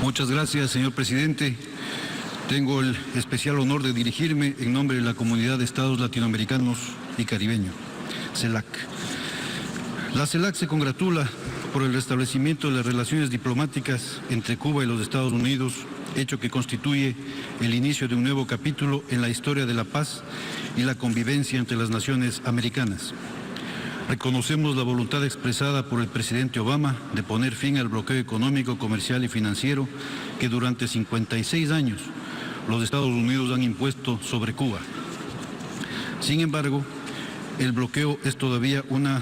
Muchas gracias, señor presidente. Tengo el especial honor de dirigirme en nombre de la Comunidad de Estados Latinoamericanos y Caribeños, CELAC. La CELAC se congratula por el restablecimiento de las relaciones diplomáticas entre Cuba y los Estados Unidos, hecho que constituye el inicio de un nuevo capítulo en la historia de la paz y la convivencia entre las naciones americanas. Reconocemos la voluntad expresada por el presidente Obama de poner fin al bloqueo económico, comercial y financiero que durante 56 años los Estados Unidos han impuesto sobre Cuba. Sin embargo, el bloqueo es todavía una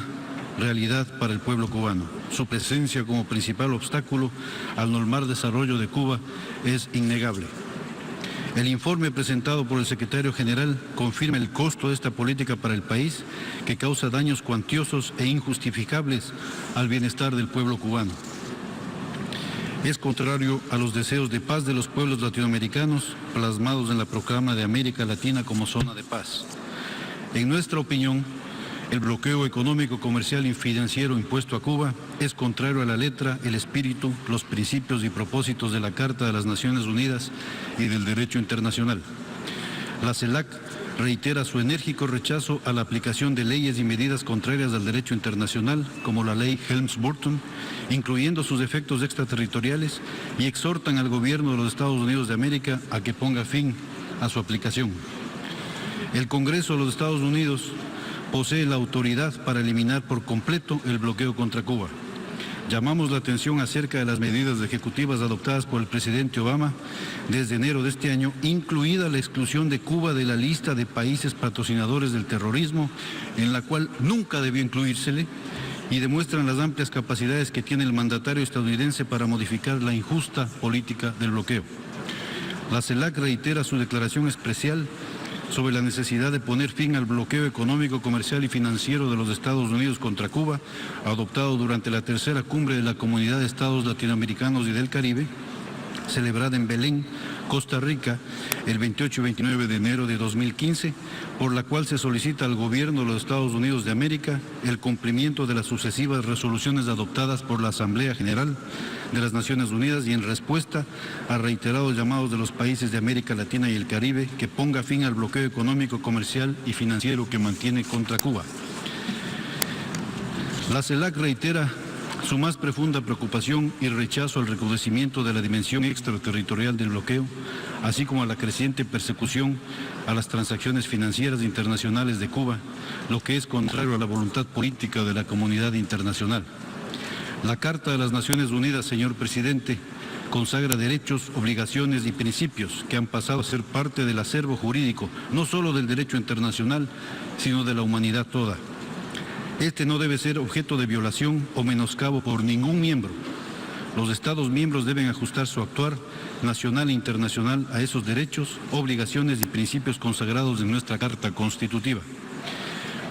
realidad para el pueblo cubano. Su presencia como principal obstáculo al normal desarrollo de Cuba es innegable. El informe presentado por el secretario general confirma el costo de esta política para el país, que causa daños cuantiosos e injustificables al bienestar del pueblo cubano. Es contrario a los deseos de paz de los pueblos latinoamericanos plasmados en la proclama de América Latina como zona de paz. En nuestra opinión, el bloqueo económico, comercial y financiero impuesto a Cuba es contrario a la letra, el espíritu, los principios y propósitos de la Carta de las Naciones Unidas y del derecho internacional. La CELAC reitera su enérgico rechazo a la aplicación de leyes y medidas contrarias al derecho internacional, como la ley Helms-Burton, incluyendo sus efectos extraterritoriales, y exhortan al gobierno de los Estados Unidos de América a que ponga fin a su aplicación. El Congreso de los Estados Unidos posee la autoridad para eliminar por completo el bloqueo contra Cuba. Llamamos la atención acerca de las medidas ejecutivas adoptadas por el presidente Obama desde enero de este año, incluida la exclusión de Cuba de la lista de países patrocinadores del terrorismo, en la cual nunca debió incluírsele, y demuestran las amplias capacidades que tiene el mandatario estadounidense para modificar la injusta política del bloqueo. La CELAC reitera su declaración especial sobre la necesidad de poner fin al bloqueo económico, comercial y financiero de los Estados Unidos contra Cuba, adoptado durante la tercera cumbre de la Comunidad de Estados Latinoamericanos y del Caribe, celebrada en Belén, Costa Rica, el 28 y 29 de enero de 2015, por la cual se solicita al gobierno de los Estados Unidos de América el cumplimiento de las sucesivas resoluciones adoptadas por la Asamblea General de las Naciones Unidas y en respuesta a reiterados llamados de los países de América Latina y el Caribe que ponga fin al bloqueo económico, comercial y financiero que mantiene contra Cuba. La CELAC reitera su más profunda preocupación y rechazo al recrudecimiento de la dimensión extraterritorial del bloqueo, así como a la creciente persecución a las transacciones financieras internacionales de Cuba, lo que es contrario a la voluntad política de la comunidad internacional. La Carta de las Naciones Unidas, señor presidente, consagra derechos, obligaciones y principios que han pasado a ser parte del acervo jurídico, no solo del derecho internacional, sino de la humanidad toda. Este no debe ser objeto de violación o menoscabo por ningún miembro. Los Estados miembros deben ajustar su actuar nacional e internacional a esos derechos, obligaciones y principios consagrados en nuestra Carta Constitutiva.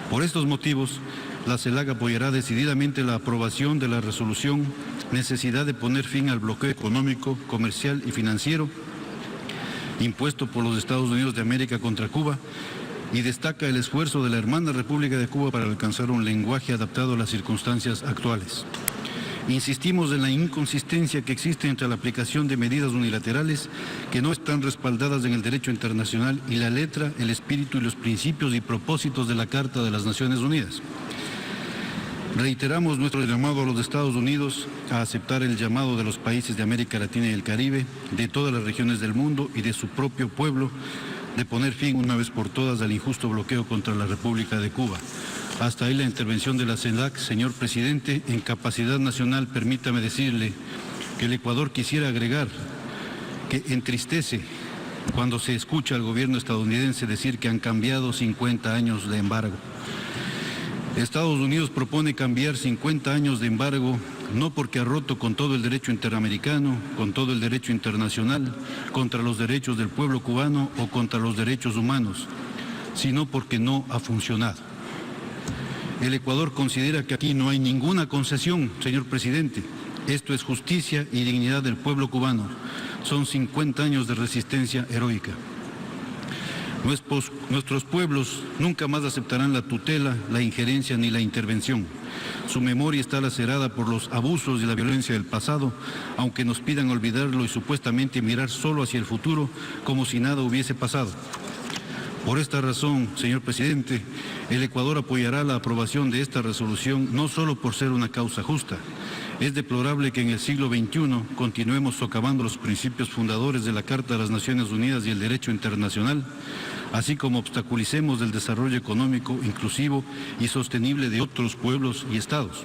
Por estos motivos, la CELAC apoyará decididamente la aprobación de la resolución necesidad de poner fin al bloqueo económico, comercial y financiero impuesto por los Estados Unidos de América contra Cuba, y destaca el esfuerzo de la hermana República de Cuba para alcanzar un lenguaje adaptado a las circunstancias actuales. Insistimos en la inconsistencia que existe entre la aplicación de medidas unilaterales que no están respaldadas en el derecho internacional y la letra, el espíritu y los principios y propósitos de la Carta de las Naciones Unidas. Reiteramos nuestro llamado a los Estados Unidos a aceptar el llamado de los países de América Latina y el Caribe, de todas las regiones del mundo y de su propio pueblo, de poner fin una vez por todas al injusto bloqueo contra la República de Cuba. Hasta ahí la intervención de la CELAC. Señor presidente, en capacidad nacional, permítame decirle que el Ecuador quisiera agregar que entristece cuando se escucha al gobierno estadounidense decir que han cambiado 50 años de embargo. Estados Unidos propone cambiar 50 años de embargo no porque ha roto con todo el derecho interamericano, con todo el derecho internacional, contra los derechos del pueblo cubano o contra los derechos humanos, sino porque no ha funcionado. El Ecuador considera que aquí no hay ninguna concesión, señor presidente. Esto es justicia y dignidad del pueblo cubano. Son 50 años de resistencia heroica. Nuestros pueblos nunca más aceptarán la tutela, la injerencia ni la intervención. Su memoria está lacerada por los abusos y la violencia del pasado, aunque nos pidan olvidarlo y supuestamente mirar solo hacia el futuro como si nada hubiese pasado. Por esta razón, señor presidente, el Ecuador apoyará la aprobación de esta resolución no solo por ser una causa justa. Es deplorable que en el siglo XXI continuemos socavando los principios fundadores de la Carta de las Naciones Unidas y el derecho internacional, así como obstaculicemos el desarrollo económico, inclusivo y sostenible de otros pueblos y estados.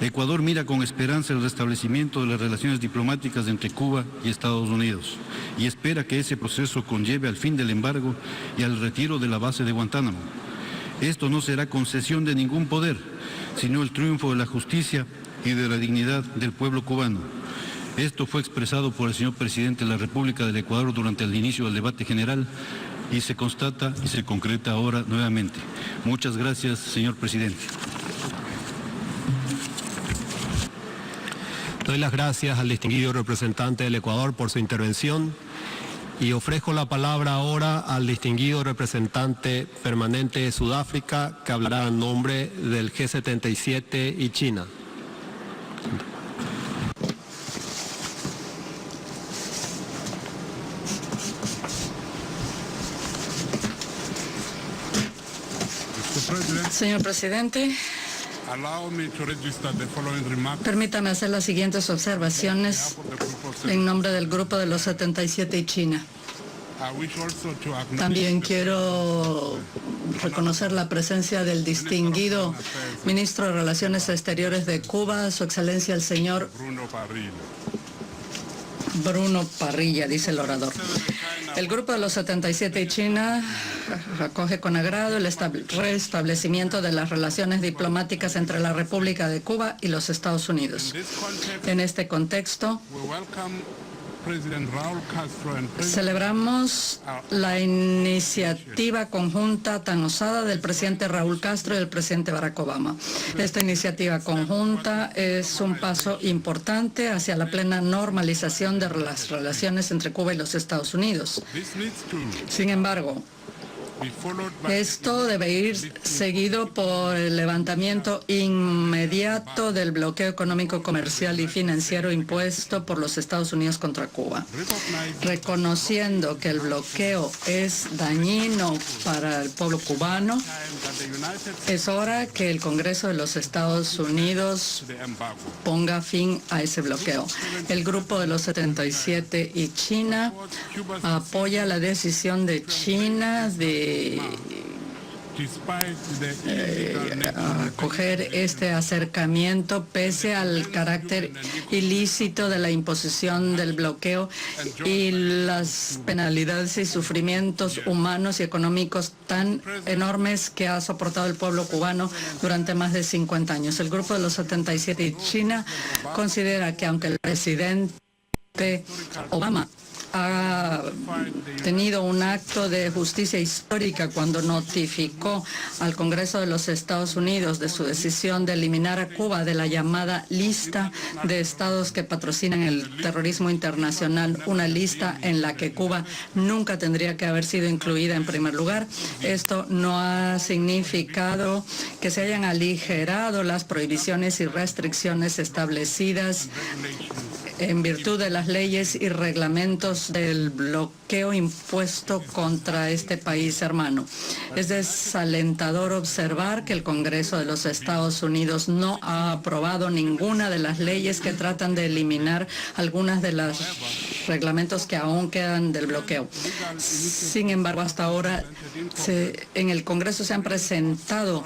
Ecuador mira con esperanza el restablecimiento de las relaciones diplomáticas entre Cuba y Estados Unidos y espera que ese proceso conlleve al fin del embargo y al retiro de la base de Guantánamo. Esto no será concesión de ningún poder, sino el triunfo de la justicia y de la dignidad del pueblo cubano. Esto fue expresado por el señor presidente de la República del Ecuador durante el inicio del debate general y se constata y se concreta ahora nuevamente. Muchas gracias, señor presidente. Doy las gracias al distinguido representante del Ecuador por su intervención y ofrezco la palabra ahora al distinguido representante permanente de Sudáfrica, que hablará en nombre del G77 y China. Señor presidente, permítame hacer las siguientes observaciones en nombre del Grupo de los 77 y China. También quiero reconocer la presencia del distinguido ministro de Relaciones Exteriores de Cuba, Su Excelencia el señor Bruno Parrilla, dice el orador. El Grupo de los 77 y China acoge con agrado el restablecimiento de las relaciones diplomáticas entre la República de Cuba y los Estados Unidos. En este contexto, celebramos la iniciativa conjunta tan osada del presidente Raúl Castro y del presidente Barack Obama. Esta iniciativa conjunta es un paso importante hacia la plena normalización de las relaciones entre Cuba y los Estados Unidos. Sin embargo, esto debe ir seguido por el levantamiento inmediato del bloqueo económico, comercial y financiero impuesto por los Estados Unidos contra Cuba. Reconociendo que el bloqueo es dañino para el pueblo cubano, es hora que el Congreso de los Estados Unidos ponga fin a ese bloqueo. El Grupo de los 77 y China apoya la decisión de China de acoger este acercamiento pese al carácter ilícito de la imposición del bloqueo y las penalidades y sufrimientos humanos y económicos tan enormes que ha soportado el pueblo cubano durante más de 50 años. El Grupo de los 77 y China considera que aunque el presidente Obama ha tenido un acto de justicia histórica cuando notificó al Congreso de los Estados Unidos de su decisión de eliminar a Cuba de la llamada lista de estados que patrocinan el terrorismo internacional, una lista en la que Cuba nunca tendría que haber sido incluida en primer lugar. Esto no ha significado que se hayan aligerado las prohibiciones y restricciones establecidas en virtud de las leyes y reglamentos del bloqueo impuesto contra este país hermano. Es desalentador observar que el Congreso de los Estados Unidos no ha aprobado ninguna de las leyes que tratan de eliminar algunas de los reglamentos que aún quedan del bloqueo. Sin embargo, hasta ahora en el Congreso se han presentado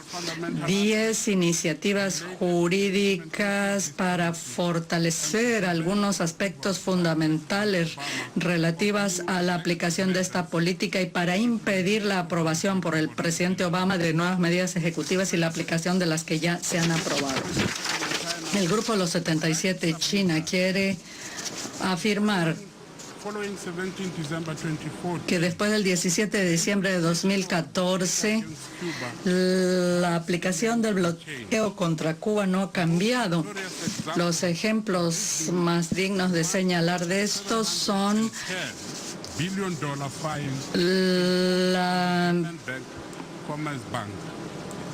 10 iniciativas jurídicas para fortalecer algunos aspectos fundamentales relativas a la aplicación de esta política y para impedir la aprobación por el presidente Obama de nuevas medidas ejecutivas y la aplicación de las que ya se han aprobado. El Grupo de los 77 China quiere afirmar que después del 17 de diciembre de 2014, la aplicación del bloqueo contra Cuba no ha cambiado. Los ejemplos más dignos de señalar de esto son La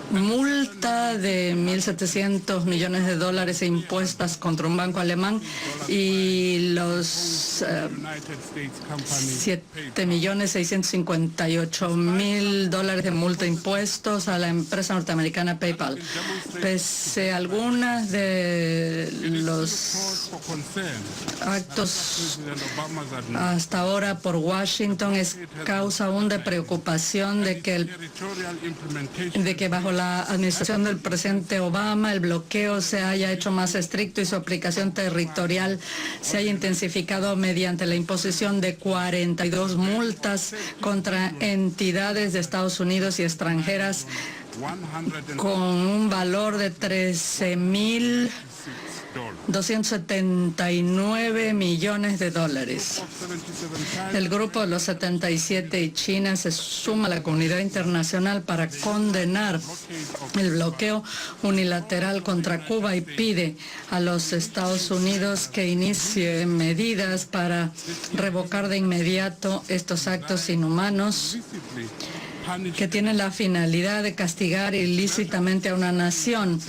multa de 1.700 millones de dólares impuestas contra un banco alemán y los 7.658.000 dólares de multa impuestos a la empresa norteamericana PayPal. Pese a algunas de los actos hasta ahora por Washington, es causa aún de preocupación de que bajo la administración del presidente Obama el bloqueo se haya hecho más estricto y su aplicación territorial se haya intensificado mediante la imposición de 42 multas contra entidades de Estados Unidos y extranjeras con un valor de 13.279 millones de dólares. El Grupo de los 77 y China se suma a la comunidad internacional para condenar el bloqueo unilateral contra Cuba y pide a los Estados Unidos que inicie medidas para revocar de inmediato estos actos inhumanos que tienen la finalidad de castigar ilícitamente a una nación.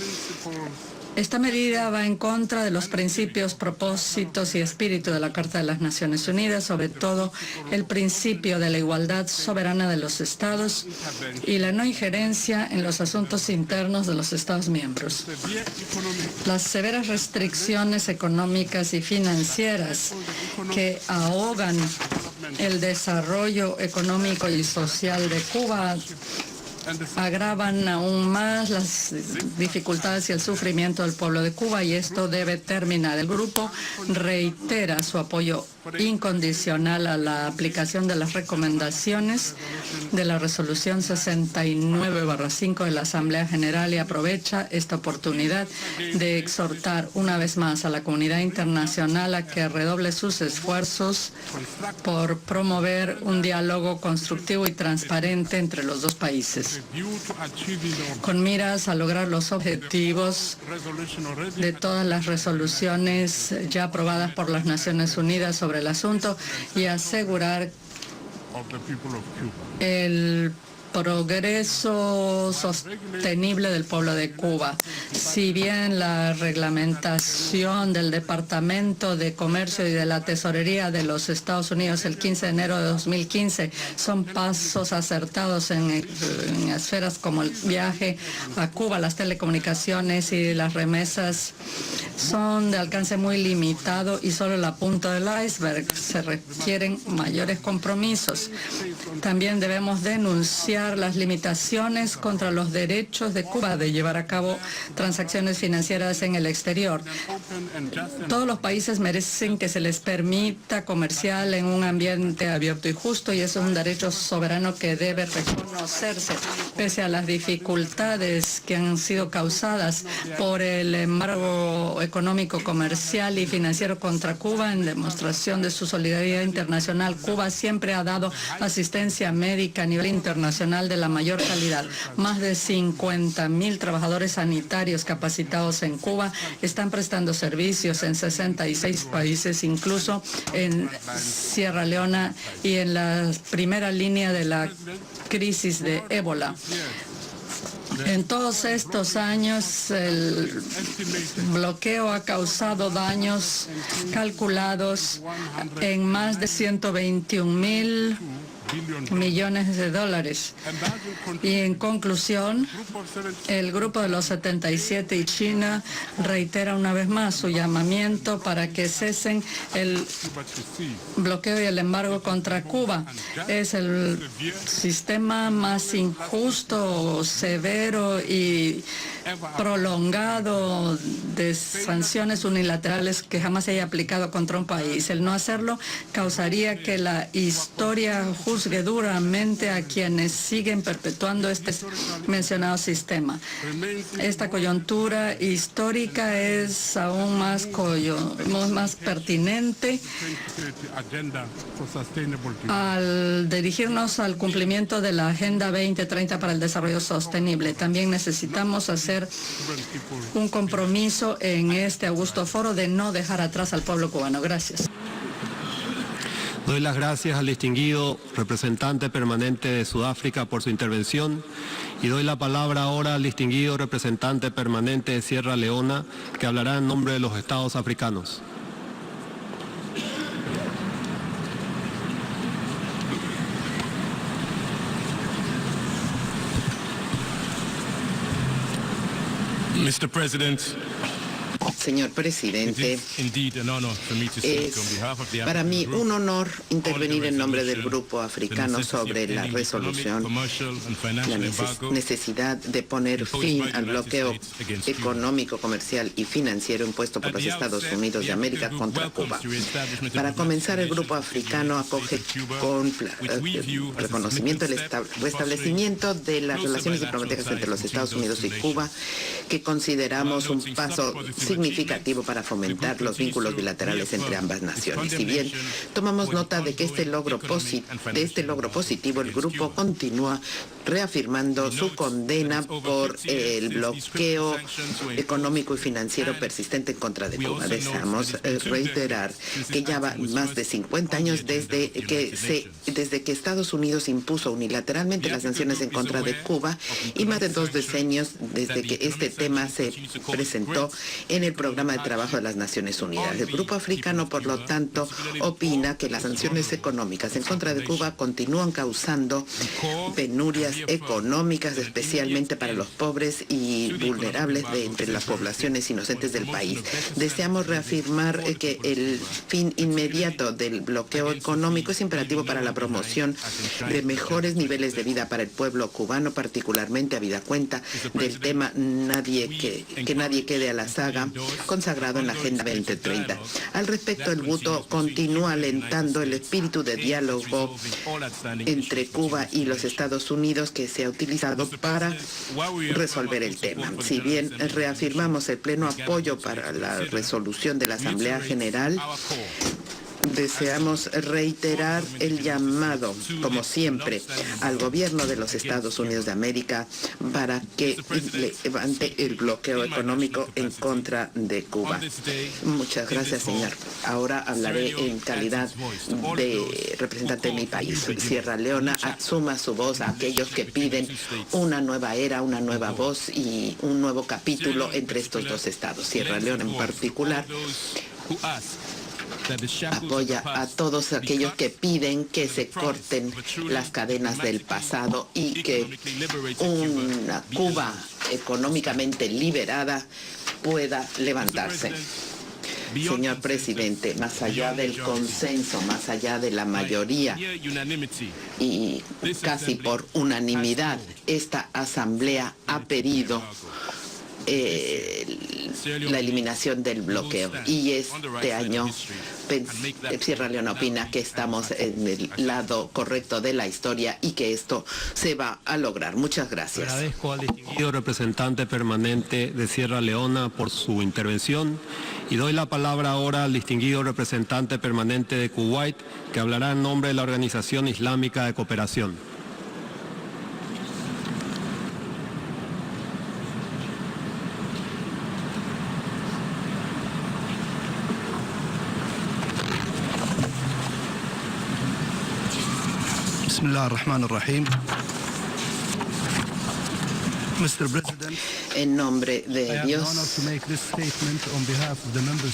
Esta medida va en contra de los principios, propósitos y espíritu de la Carta de las Naciones Unidas, sobre todo el principio de la igualdad soberana de los Estados y la no injerencia en los asuntos internos de los Estados miembros. Las severas restricciones económicas y financieras que ahogan el desarrollo económico y social de Cuba agravan aún más las dificultades y el sufrimiento del pueblo de Cuba, y esto debe terminar. El grupo reitera su apoyo incondicional a la aplicación de las recomendaciones de la Resolución 69/5 de la Asamblea General y aprovecha esta oportunidad de exhortar una vez más a la comunidad internacional a que redoble sus esfuerzos por promover un diálogo constructivo y transparente entre los dos países, con miras a lograr los objetivos de todas las resoluciones ya aprobadas por las Naciones Unidas sobre el asunto y asegurar el progreso sostenible del pueblo de Cuba. Si bien la reglamentación del Departamento de Comercio y de la Tesorería de los Estados Unidos el 15 de enero de 2015 son pasos acertados en esferas como el viaje a Cuba, las telecomunicaciones y las remesas son de alcance muy limitado y solo la punta del iceberg. Se requieren mayores compromisos. También debemos denunciar las limitaciones contra los derechos de Cuba de llevar a cabo transacciones financieras en el exterior. Todos los países merecen que se les permita comerciar en un ambiente abierto y justo, y eso es un derecho soberano que debe reconocerse. Pese a las dificultades que han sido causadas por el embargo económico, comercial y financiero contra Cuba, en demostración de su solidaridad internacional, Cuba siempre ha dado asistencia médica a nivel internacional de la mayor calidad. Más de 50.000 trabajadores sanitarios capacitados en Cuba están prestando servicios en 66 países, incluso en Sierra Leona y en la primera línea de la crisis de ébola. En todos estos años, el bloqueo ha causado daños calculados en más de 121.000 millones de dólares. Y en conclusión, el Grupo de los 77 y China reitera una vez más su llamamiento para que cesen el bloqueo y el embargo contra Cuba. Es el sistema más injusto, severo y prolongado de sanciones unilaterales que jamás se haya aplicado contra un país. El no hacerlo causaría que la historia juzgue duramente a quienes siguen perpetuando este mencionado sistema. Esta coyuntura histórica es aún más pertinente al dirigirnos al cumplimiento de la Agenda 2030 para el Desarrollo Sostenible. También necesitamos hacer un compromiso en este augusto foro de no dejar atrás al pueblo cubano. Gracias. Doy las gracias al distinguido representante permanente de Sudáfrica por su intervención y doy la palabra ahora al distinguido representante permanente de Sierra Leona, que hablará en nombre de los Estados africanos. Mr. President, Señor presidente, es para mí un honor intervenir en nombre del Grupo Africano sobre la resolución, la necesidad de poner fin al bloqueo económico, comercial y financiero impuesto por los Estados Unidos de América contra Cuba. Para comenzar, el Grupo Africano acoge con reconocimiento el restablecimiento de las relaciones diplomáticas entre los Estados Unidos y Cuba, que consideramos un paso significativo para fomentar los vínculos bilaterales entre ambas naciones. Si bien tomamos nota de que este logro positivo, el grupo continúa reafirmando su condena por el bloqueo económico y financiero persistente en contra de Cuba. Deseamos reiterar que ya va más de 50 años desde que Estados Unidos impuso unilateralmente las sanciones en contra de Cuba y más de 2 decenios desde que este tema se presentó en el programa de trabajo de las Naciones Unidas. El Grupo Africano, por lo tanto, opina que las sanciones económicas en contra de Cuba continúan causando penurias económicas, especialmente para los pobres y vulnerables de entre las poblaciones inocentes del país. Deseamos reafirmar que el fin inmediato del bloqueo económico es imperativo para la promoción de mejores niveles de vida para el pueblo cubano, particularmente habida cuenta del tema que nadie quede a la saga, consagrado en la Agenda 2030. Al respecto, el GUTO continúa alentando el espíritu de diálogo entre Cuba y los Estados Unidos que se ha utilizado para resolver el tema. Si bien reafirmamos el pleno apoyo para la resolución de la Asamblea General, deseamos reiterar el llamado, como siempre, al gobierno de los Estados Unidos de América para que levante el bloqueo económico en contra de Cuba. Muchas gracias, señor. Ahora hablaré en calidad de representante de mi país. Sierra Leona asuma su voz a aquellos que piden una nueva era, una nueva voz y un nuevo capítulo entre estos dos estados. Sierra Leona en particular apoya a todos aquellos que piden que se corten las cadenas del pasado y que una Cuba económicamente liberada pueda levantarse. Señor presidente, más allá del consenso, más allá de la mayoría y casi por unanimidad, esta asamblea ha pedido la eliminación del bloqueo y este año Sierra Leona opina que estamos en el lado correcto de la historia y que esto se va a lograr. Muchas gracias. Agradezco al distinguido representante permanente de Sierra Leona por su intervención y doy la palabra ahora al distinguido representante permanente de Kuwait, que hablará en nombre de la Organización Islámica de Cooperación. Bismillahirrahmanirrahim. Mr. President, en nombre de Dios,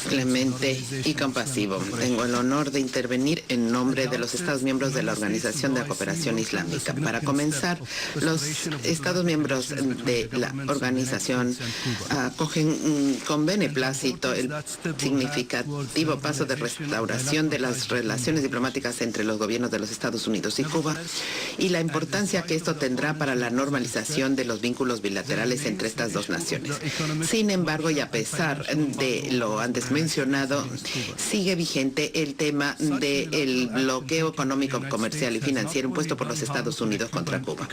clemente y compasivo, tengo el honor de intervenir en nombre de los Estados miembros de la Organización de la Cooperación Islámica. Para comenzar, los Estados miembros de la organización acogen con beneplácito el significativo paso de restauración de las relaciones diplomáticas entre los gobiernos de los Estados Unidos y Cuba y la importancia que esto tendrá para la normalización de los vínculos bilaterales entre estas dos naciones. Sin embargo, y a pesar de lo antes mencionado, sigue vigente el tema del bloqueo económico, comercial y financiero impuesto por los Estados Unidos contra Cuba.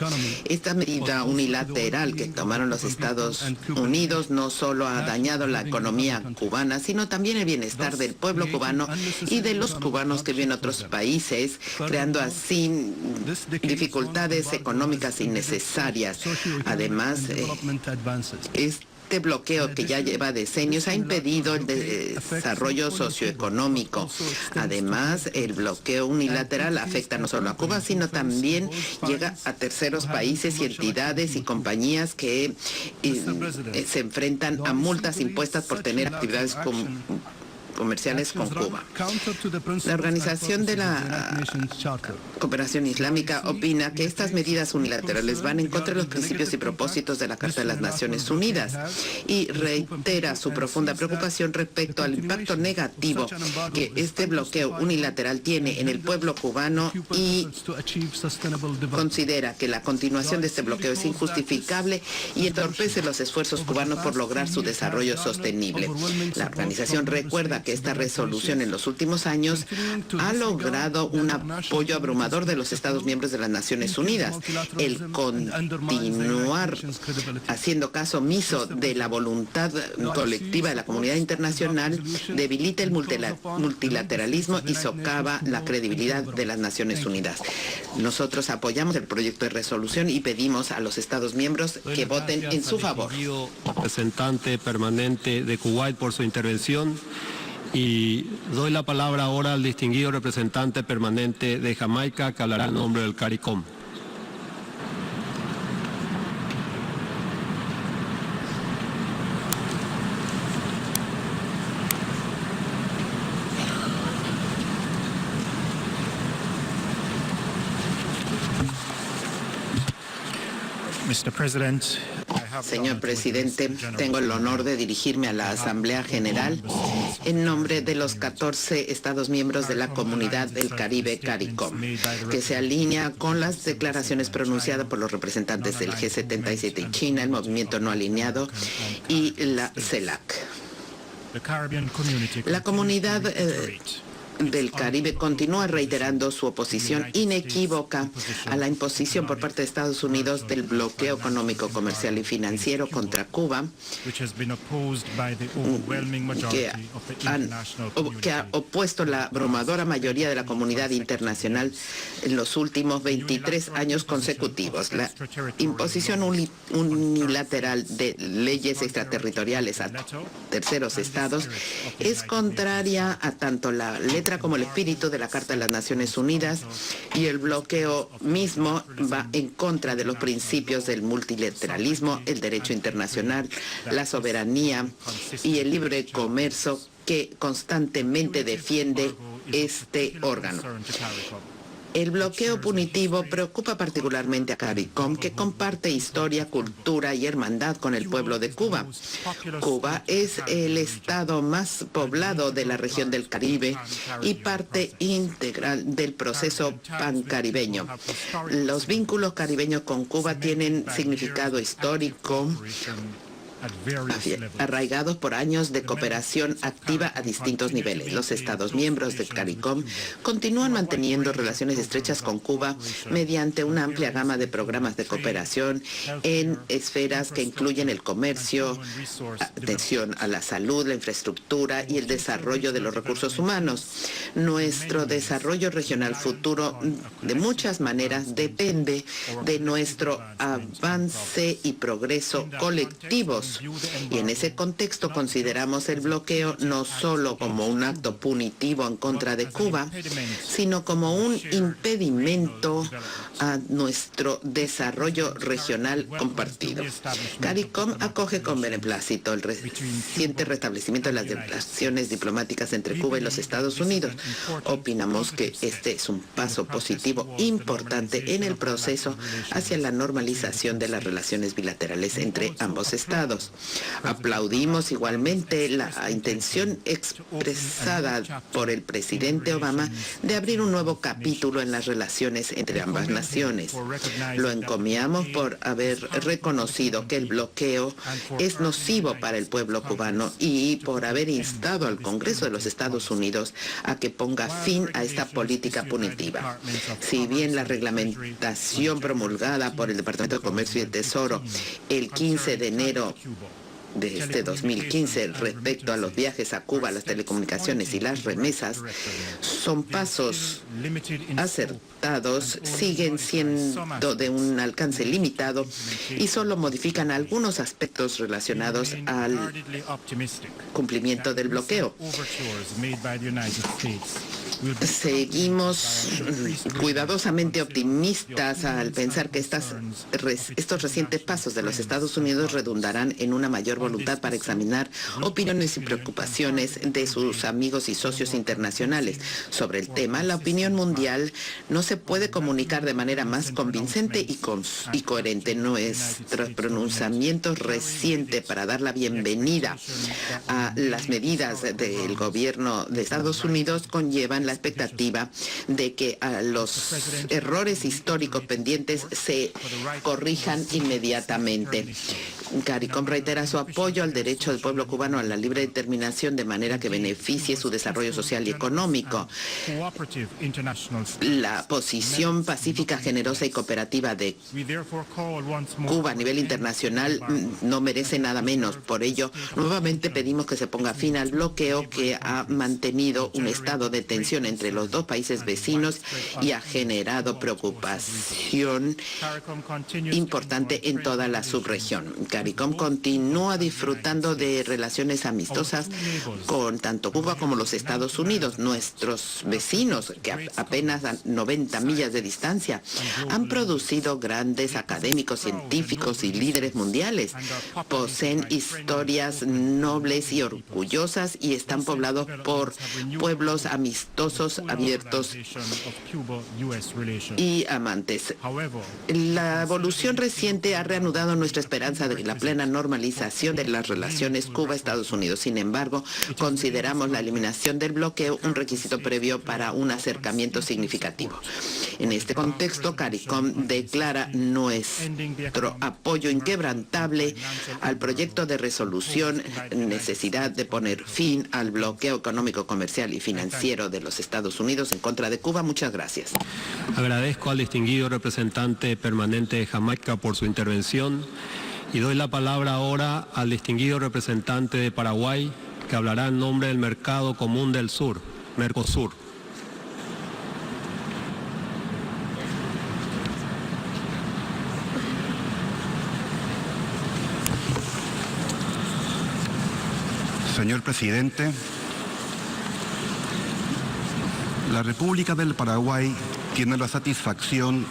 Esta medida unilateral que tomaron los Estados Unidos no solo ha dañado la economía cubana, sino también el bienestar del pueblo cubano y de los cubanos que viven en otros países, creando así dificultades económicas innecesarias. Además, Este bloqueo que ya lleva decenios ha impedido el desarrollo socioeconómico. Además, el bloqueo unilateral afecta no solo a Cuba, sino también llega a terceros países y entidades y compañías que se enfrentan a multas impuestas por tener actividades comerciales con Cuba. La Organización de la Cooperación Islámica opina que estas medidas unilaterales van en contra de los principios y propósitos de la Carta de las Naciones Unidas y reitera su profunda preocupación respecto al impacto negativo que este bloqueo unilateral tiene en el pueblo cubano y considera que la continuación de este bloqueo es injustificable y entorpece los esfuerzos cubanos por lograr su desarrollo sostenible. La organización recuerda que esta resolución en los últimos años ha logrado un apoyo abrumador de los Estados miembros de las Naciones Unidas. El continuar haciendo caso omiso de la voluntad colectiva de la comunidad internacional debilita el multilateralismo y socava la credibilidad de las Naciones Unidas. Nosotros apoyamos el proyecto de resolución y pedimos a los Estados miembros que voten en su favor. Representante permanente de Kuwait por su intervención. Y doy la palabra ahora al distinguido representante permanente de Jamaica, que hablará en nombre del CARICOM. Señor presidente, tengo el honor de dirigirme a la Asamblea General en nombre de los 14 Estados miembros de la Comunidad del Caribe CARICOM, que se alinea con las declaraciones pronunciadas por los representantes del G77 China, el Movimiento No Alineado y la CELAC. La comunidad del Caribe continúa reiterando su oposición inequívoca a la imposición por parte de Estados Unidos del bloqueo económico, comercial y financiero contra Cuba, que ha opuesto la abrumadora mayoría de la comunidad internacional en los últimos 23 años consecutivos. La imposición unilateral de leyes extraterritoriales a terceros estados es contraria a tanto la letra como el espíritu de la Carta de las Naciones Unidas, y el bloqueo mismo va en contra de los principios del multilateralismo, el derecho internacional, la soberanía y el libre comercio que constantemente defiende este órgano. El bloqueo punitivo preocupa particularmente a CARICOM, que comparte historia, cultura y hermandad con el pueblo de Cuba. Cuba es el estado más poblado de la región del Caribe y parte integral del proceso pancaribeño. Los vínculos caribeños con Cuba tienen significado histórico, arraigados por años de cooperación activa a distintos niveles. Los Estados miembros del CARICOM continúan manteniendo relaciones estrechas con Cuba mediante una amplia gama de programas de cooperación en esferas que incluyen el comercio, atención a la salud, la infraestructura y el desarrollo de los recursos humanos. Nuestro desarrollo regional futuro de muchas maneras depende de nuestro avance y progreso colectivos. Y en ese contexto consideramos el bloqueo no solo como un acto punitivo en contra de Cuba, sino como un impedimento a nuestro desarrollo regional compartido. CARICOM acoge con beneplácito el reciente restablecimiento de las relaciones diplomáticas entre Cuba y los Estados Unidos. Opinamos que este es un paso positivo importante en el proceso hacia la normalización de las relaciones bilaterales entre ambos estados. Aplaudimos igualmente la intención expresada por el presidente Obama de abrir un nuevo capítulo en las relaciones entre ambas naciones. Lo encomiamos por haber reconocido que el bloqueo es nocivo para el pueblo cubano y por haber instado al Congreso de los Estados Unidos a que ponga fin a esta política punitiva. Si bien la reglamentación promulgada por el Departamento de Comercio y el Tesoro el 15 de enero de este 2015 respecto a los viajes a Cuba, las telecomunicaciones y las remesas son pasos acertados, siguen siendo de un alcance limitado y solo modifican algunos aspectos relacionados al cumplimiento del bloqueo. Seguimos cuidadosamente optimistas al pensar que estos recientes pasos de los Estados Unidos redundarán en una mayor voluntad para examinar opiniones y preocupaciones de sus amigos y socios internacionales. Sobre el tema, la opinión mundial no se puede comunicar de manera más convincente y coherente. Nuestros pronunciamientos recientes para dar la bienvenida a las medidas del gobierno de Estados Unidos conllevan la expectativa de que los errores históricos pendientes se corrijan inmediatamente. CARICOM reitera su apoyo al derecho del pueblo cubano a la libre determinación de manera que beneficie su desarrollo social y económico. La posición pacífica, generosa y cooperativa de Cuba a nivel internacional no merece nada menos. Por ello, nuevamente pedimos que se ponga fin al bloqueo que ha mantenido un estado de tensión entre los dos países vecinos y ha generado preocupación importante en toda la subregión. CARICOM continúa disfrutando de relaciones amistosas con tanto Cuba como los Estados Unidos. Nuestros vecinos, que apenas a 90 millas de distancia, han producido grandes académicos, científicos y líderes mundiales. Poseen historias nobles y orgullosas y están poblados por pueblos amistosos, abiertos y amantes. La evolución reciente ha reanudado nuestra esperanza de la plena normalización de las relaciones Cuba-Estados Unidos. Sin embargo, consideramos la eliminación del bloqueo un requisito previo para un acercamiento significativo. En este contexto, CARICOM declara nuestro apoyo inquebrantable al proyecto de resolución, necesidad de poner fin al bloqueo económico, comercial y financiero de los Estados Unidos en contra de Cuba. Muchas gracias. Agradezco al distinguido representante permanente de Jamaica por su intervención y doy la palabra ahora al distinguido representante de Paraguay, que hablará en nombre del Mercado Común del Sur, Mercosur. Señor presidente, la República del Paraguay tiene la satisfacción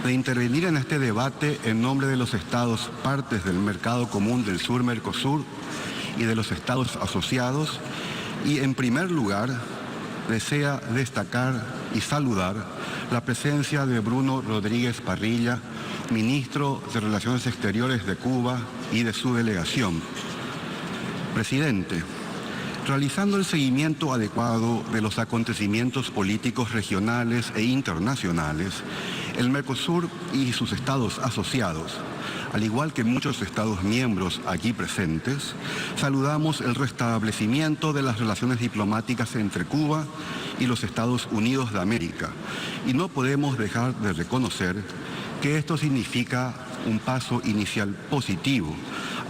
de intervenir en este debate en nombre de los estados partes del Mercado Común del Sur, Mercosur, y de los estados asociados, y en primer lugar desea destacar y saludar la presencia de Bruno Rodríguez Parrilla, ministro de Relaciones Exteriores de Cuba, y de su delegación. Presidente, realizando el seguimiento adecuado de los acontecimientos políticos regionales e internacionales, el Mercosur y sus estados asociados, al igual que muchos estados miembros aquí presentes, saludamos el restablecimiento de las relaciones diplomáticas entre Cuba y los Estados Unidos de América, y no podemos dejar de reconocer que esto significa un paso inicial positivo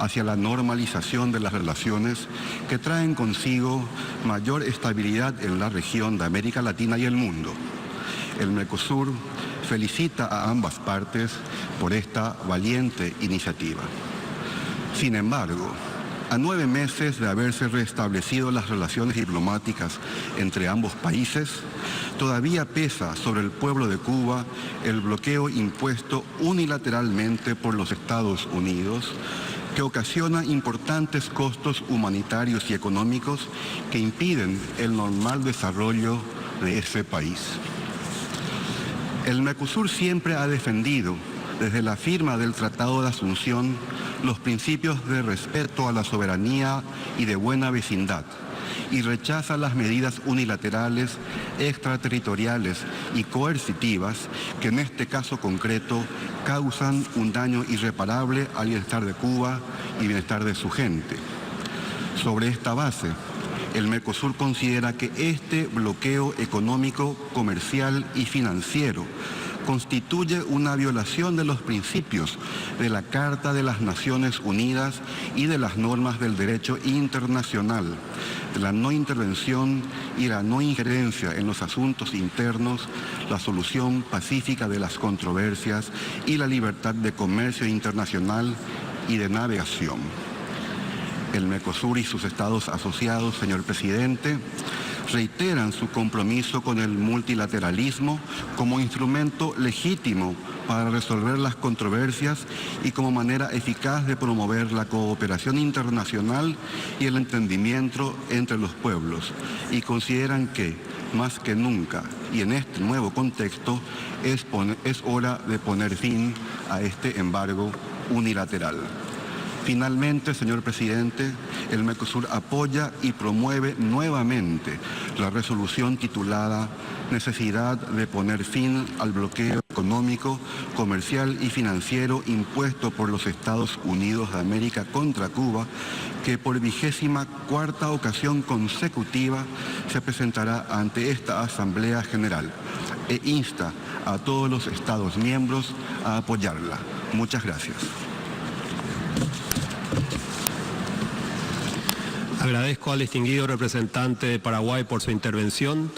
hacia la normalización de las relaciones que traen consigo mayor estabilidad en la región de América Latina y el mundo. El Mercosur felicita a ambas partes por esta valiente iniciativa. Sin embargo, a 9 meses de haberse restablecido las relaciones diplomáticas entre ambos países, todavía pesa sobre el pueblo de Cuba el bloqueo impuesto unilateralmente por los Estados Unidos, que ocasiona importantes costos humanitarios y económicos que impiden el normal desarrollo de ese país. El Mercosur siempre ha defendido, desde la firma del Tratado de Asunción, los principios de respeto a la soberanía y de buena vecindad, y rechaza las medidas unilaterales, extraterritoriales y coercitivas que en este caso concreto causan un daño irreparable al bienestar de Cuba y bienestar de su gente. Sobre esta base, el Mercosur considera que este bloqueo económico, comercial y financiero constituye una violación de los principios de la Carta de las Naciones Unidas y de las normas del derecho internacional, de la no intervención y la no injerencia en los asuntos internos, la solución pacífica de las controversias y la libertad de comercio internacional y de navegación. El Mercosur y sus estados asociados, señor presidente, reiteran su compromiso con el multilateralismo como instrumento legítimo para resolver las controversias y como manera eficaz de promover la cooperación internacional y el entendimiento entre los pueblos, y consideran que, más que nunca, y en este nuevo contexto, es hora de poner fin a este embargo unilateral. Finalmente, señor presidente, el Mercosur apoya y promueve nuevamente la resolución titulada Necesidad de poner fin al bloqueo económico, comercial y financiero impuesto por los Estados Unidos de América contra Cuba, que por 24ª ocasión consecutiva se presentará ante esta Asamblea General, e insta a todos los Estados miembros a apoyarla. Muchas gracias. Agradezco al distinguido representante de Paraguay por su intervención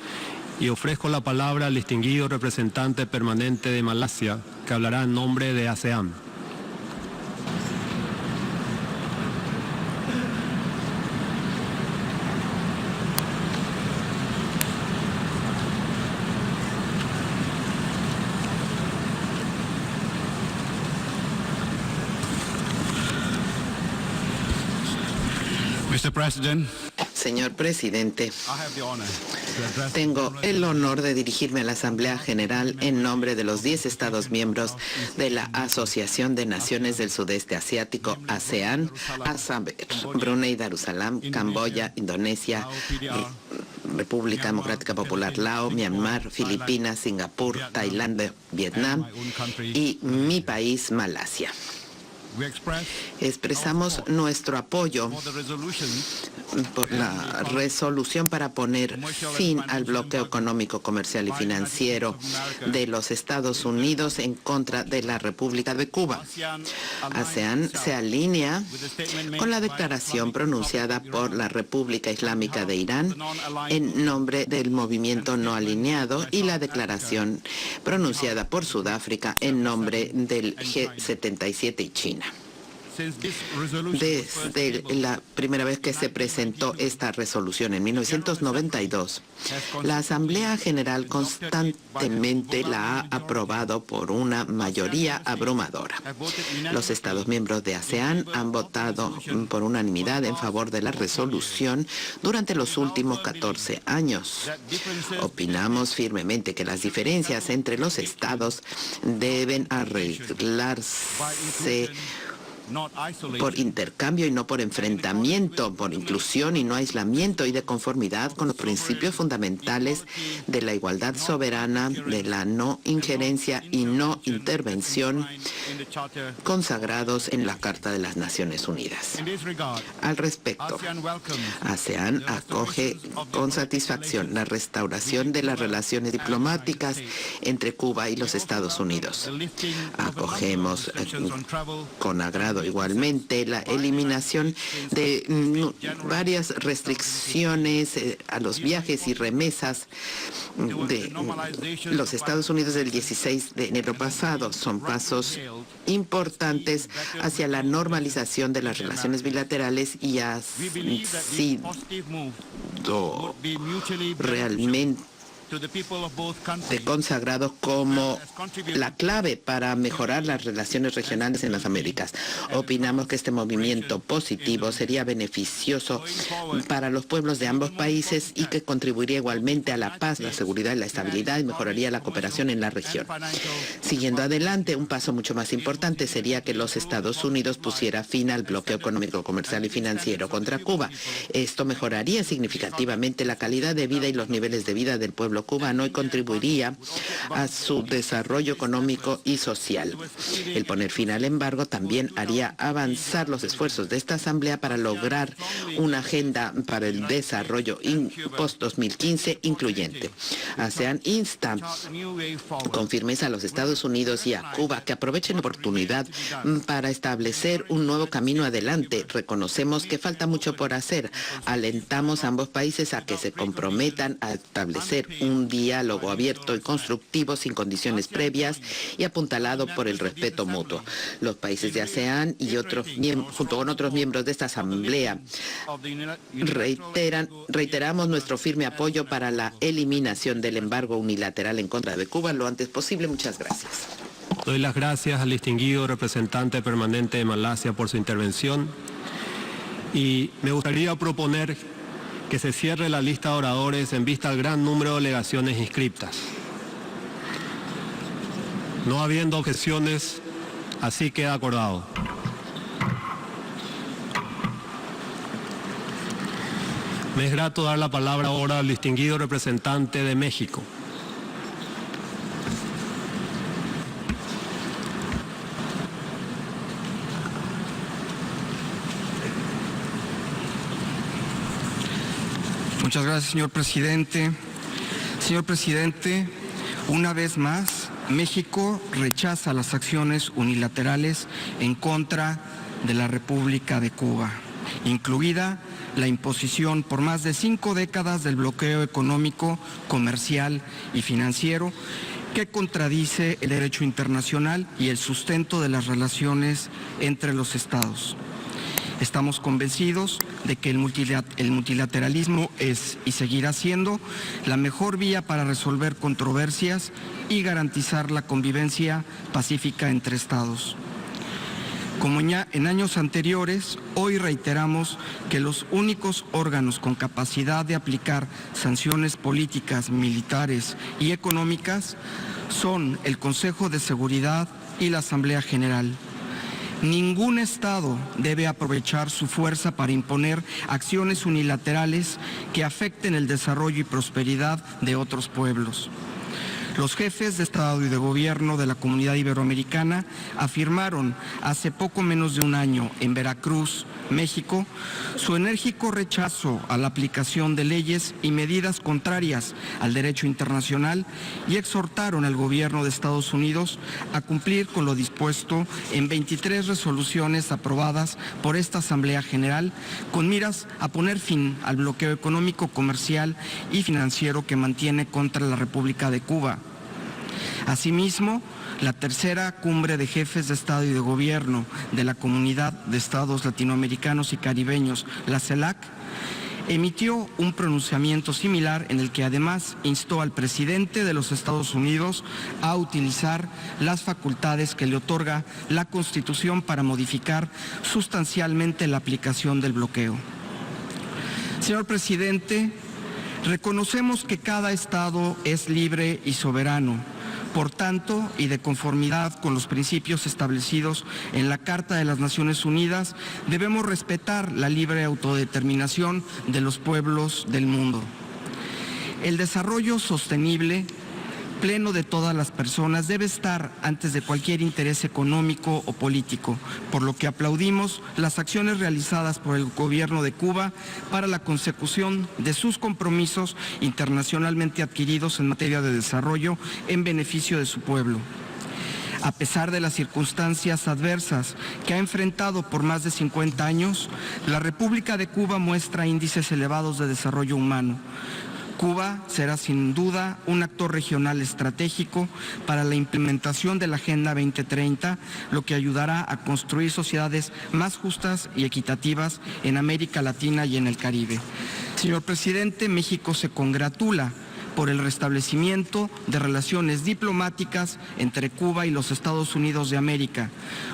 y ofrezco la palabra al distinguido representante permanente de Malasia, que hablará en nombre de ASEAN. Mr. President, Señor presidente, tengo el honor de dirigirme a la Asamblea General en nombre de los 10 Estados miembros de la Asociación de Naciones del Sudeste Asiático, ASEAN, Assam, Brunei Darussalam, Camboya, Indonesia, República Democrática Popular Lao, Myanmar, Filipinas, Singapur, Tailandia, Vietnam y mi país, Malasia. Expresamos nuestro apoyo por la resolución para poner fin al bloqueo económico, comercial y financiero de los Estados Unidos en contra de la República de Cuba. ASEAN se alinea con la declaración pronunciada por la República Islámica de Irán en nombre del movimiento no alineado y la declaración pronunciada por Sudáfrica en nombre del G77 y China. Desde la primera vez que se presentó esta resolución en 1992, la Asamblea General constantemente la ha aprobado por una mayoría abrumadora. Los Estados miembros de ASEAN han votado por unanimidad en favor de la resolución durante los últimos 14 años. Opinamos firmemente que las diferencias entre los Estados deben arreglarse por intercambio y no por enfrentamiento, por inclusión y no aislamiento, y de conformidad con los principios fundamentales de la igualdad soberana, de la no injerencia y no intervención consagrados en la Carta de las Naciones Unidas. Al respecto, ASEAN acoge con satisfacción la restauración de las relaciones diplomáticas entre Cuba y los Estados Unidos. Acogemos con agrado igualmente la eliminación de varias restricciones a los viajes y remesas de los Estados Unidos del 16 de enero pasado. Son pasos importantes hacia la normalización de las relaciones bilaterales y ha sido realmente consagrados como la clave para mejorar las relaciones regionales en las Américas. Opinamos que este movimiento positivo sería beneficioso para los pueblos de ambos países y que contribuiría igualmente a la paz, la seguridad y la estabilidad y mejoraría la cooperación en la región. Siguiendo adelante, un paso mucho más importante sería que los Estados Unidos pusiera fin al bloqueo económico, comercial y financiero contra Cuba. Esto mejoraría significativamente la calidad de vida y los niveles de vida del pueblo pueblo cubano y contribuiría a su desarrollo económico y social. El poner fin al embargo también haría avanzar los esfuerzos de esta Asamblea para lograr una agenda para el desarrollo post-2015 incluyente. ASEAN insta con firmeza a los Estados Unidos y a Cuba que aprovechen la oportunidad para establecer un nuevo camino adelante. Reconocemos que falta mucho por hacer. Alentamos a ambos países a que se comprometan a establecer un diálogo abierto y constructivo sin condiciones previas y apuntalado por el respeto mutuo. Los países de ASEAN y junto con otros miembros de esta Asamblea reiteramos nuestro firme apoyo para la eliminación del embargo unilateral en contra de Cuba lo antes posible. Muchas gracias. Doy las gracias al distinguido representante permanente de Malasia por su intervención y me gustaría proponer que se cierre la lista de oradores en vista al gran número de delegaciones inscriptas. No habiendo objeciones, así queda acordado. Me es grato dar la palabra ahora al distinguido representante de México. Muchas gracias, señor presidente. Señor presidente, una vez más, México rechaza las acciones unilaterales en contra de la República de Cuba, incluida la imposición por más de 5 décadas del bloqueo económico, comercial y financiero que contradice el derecho internacional y el sustento de las relaciones entre los estados. Estamos convencidos de que el multilateralismo es y seguirá siendo la mejor vía para resolver controversias y garantizar la convivencia pacífica entre estados. Como ya en años anteriores, hoy reiteramos que los únicos órganos con capacidad de aplicar sanciones políticas, militares y económicas son el Consejo de Seguridad y la Asamblea General. Ningún Estado debe aprovechar su fuerza para imponer acciones unilaterales que afecten el desarrollo y prosperidad de otros pueblos. Los jefes de Estado y de Gobierno de la Comunidad Iberoamericana afirmaron hace poco menos de un año en Veracruz, México, su enérgico rechazo a la aplicación de leyes y medidas contrarias al derecho internacional y exhortaron al Gobierno de Estados Unidos a cumplir con lo dispuesto en 23 resoluciones aprobadas por esta Asamblea General con miras a poner fin al bloqueo económico, comercial y financiero que mantiene contra la República de Cuba. Asimismo, la tercera cumbre de jefes de Estado y de Gobierno de la Comunidad de Estados Latinoamericanos y Caribeños, la CELAC, emitió un pronunciamiento similar en el que además instó al presidente de los Estados Unidos a utilizar las facultades que le otorga la Constitución para modificar sustancialmente la aplicación del bloqueo. Señor presidente, reconocemos que cada Estado es libre y soberano. Por tanto, y de conformidad con los principios establecidos en la Carta de las Naciones Unidas, debemos respetar la libre autodeterminación de los pueblos del mundo. El desarrollo sostenible, pleno de todas las personas, debe estar antes de cualquier interés económico o político, por lo que aplaudimos las acciones realizadas por el Gobierno de Cuba para la consecución de sus compromisos internacionalmente adquiridos en materia de desarrollo en beneficio de su pueblo. A pesar de las circunstancias adversas que ha enfrentado por más de 50 años, la República de Cuba muestra índices elevados de desarrollo humano. Cuba será sin duda un actor regional estratégico para la implementación de la Agenda 2030, lo que ayudará a construir sociedades más justas y equitativas en América Latina y en el Caribe. Señor presidente, México se congratula por el restablecimiento de relaciones diplomáticas entre Cuba y los Estados Unidos de América,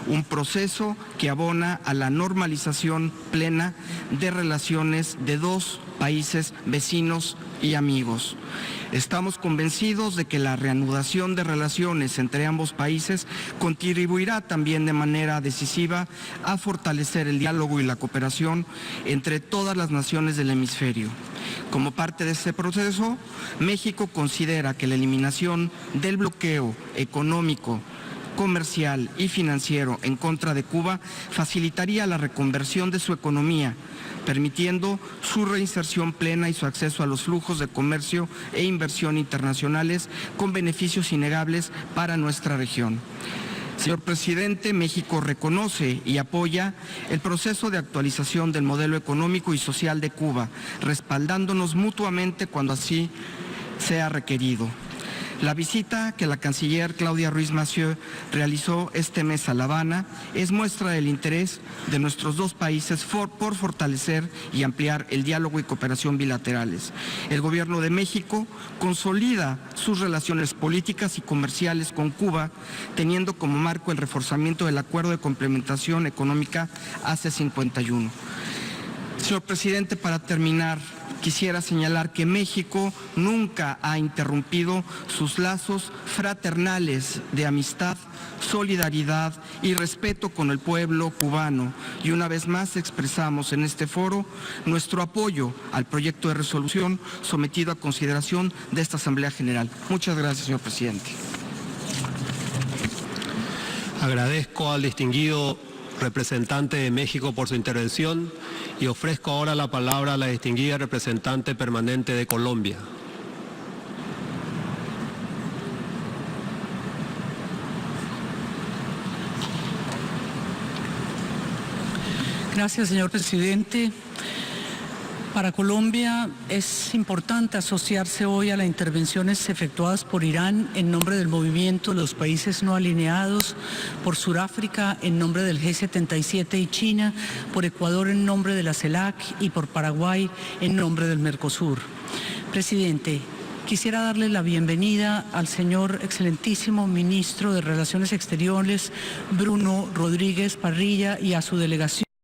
un proceso que abona a la normalización plena de relaciones de dos países vecinos y amigos. Estamos convencidos de que la reanudación de relaciones entre ambos países contribuirá también de manera decisiva a fortalecer el diálogo y la cooperación entre todas las naciones del hemisferio. Como parte de este proceso, México considera que la eliminación del bloqueo económico, comercial y financiero en contra de Cuba facilitaría la reconversión de su economía, permitiendo su reinserción plena y su acceso a los flujos de comercio e inversión internacionales con beneficios innegables para nuestra región. Señor presidente, México reconoce y apoya el proceso de actualización del modelo económico y social de Cuba, respaldándonos mutuamente cuando así sea requerido. La visita que la canciller Claudia Ruiz Massieu realizó este mes a La Habana es muestra del interés de nuestros dos países por fortalecer y ampliar el diálogo y cooperación bilaterales. El Gobierno de México consolida sus relaciones políticas y comerciales con Cuba, teniendo como marco el reforzamiento del Acuerdo de Complementación Económica ACE 51. Señor presidente, para terminar, quisiera señalar que México nunca ha interrumpido sus lazos fraternales de amistad, solidaridad y respeto con el pueblo cubano. Y una vez más expresamos en este foro nuestro apoyo al proyecto de resolución sometido a consideración de esta Asamblea General. Muchas gracias, señor presidente. Agradezco al distinguido representante de México por su intervención y ofrezco ahora la palabra a la distinguida representante permanente de Colombia. Gracias, señor presidente. Para Colombia es importante asociarse hoy a las intervenciones efectuadas por Irán en nombre del movimiento de los países no alineados, por Sudáfrica en nombre del G77 y China, por Ecuador en nombre de la CELAC y por Paraguay en nombre del Mercosur. Presidente, quisiera darle la bienvenida al señor excelentísimo ministro de Relaciones Exteriores, Bruno Rodríguez Parrilla, y a su delegación.